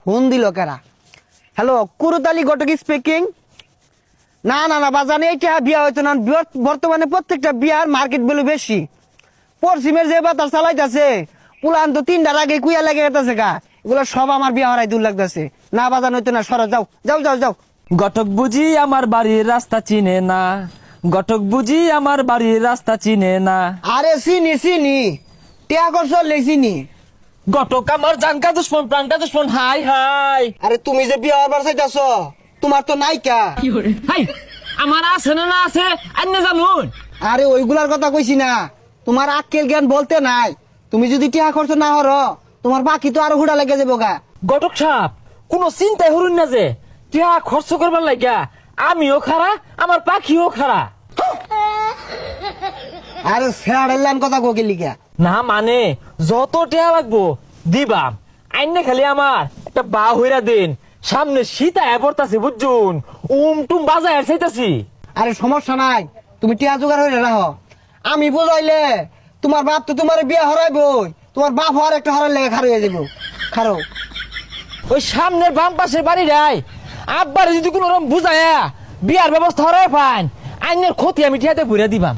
Phone দিল কারা? Hello, কুরুতালি ঘটক speaking. না না না বাজানে, এইটা বিয়া হইতো না। বর্তমানে প্রত্যেকটা বিয়ার মার্কেট ভ্যালু বেশি। পশ্চিমের যে বাতাস চালাইতেছে, পুলান তো 3টার আগে কুইয়া লেগে গেছে গা। এগুলো সব আমার বিয়া হরাই দূর লাগতেছে। না বাজান হইতো না, সরো, যাও যাও যাও যাও। ঘটক বুঝি আমার বাড়ির রাস্তা চিনে না, ঘটক বুঝি আমার বাড়ির রাস্তা চিনে না। আরে চিনি চিনি, টিয়া করছো চিনি। ঘটক আমার জানকা দুশ্মন, প্রাণকা দুশ্মন। হাই হাই আরে তুমি যে বিয়া হবার চাইতেছ, তোমার তো নাইকা। হাই, আমার আছে না না আছে আন্য জানুন। আরে ওইগুলার কথা কইছি না, তোমার আক্কেল জ্ঞান বলতে নাই। তুমি যদি টিয়া খরচ না হর, তোমার বাকি তো আরো হুড়া লেগে যাবো গা। ঘটক সাহেব কোনো চিন্তাই হরুন না যে টিয়া খরচ করবার লাগিয়া আমিও খারা, আমার পাখিও খারা। আরে ফেয়ার কথা কোকে লিখা। না মানে যত টিয়া লাগবো দিবাম, আইনে খালি আমার একটা বা হইরা দিন। সামনে শীত আয়া পড়তাছে বুঝছুন, টুম বাজায় চাইতাছি। আরে সমস্যা নাই, তুমি টিয়া জোগাড় হয়ে রাখো। আমি বুঝাইলে তোমার বাপ তো তোমার বিয়া হরাইবই, তোমার বাপ হওয়ার একটা হরার লেগে খারো হয়ে যাবো। খারো। ওই সামনের বাম পাশের বাড়ি রাই আব্বার যদি কোনো রকম বুঝায়া বিয়ার ব্যবস্থা হরাই পান, আইনের ক্ষতি আমি টিয়াতে ভরে দিবাম।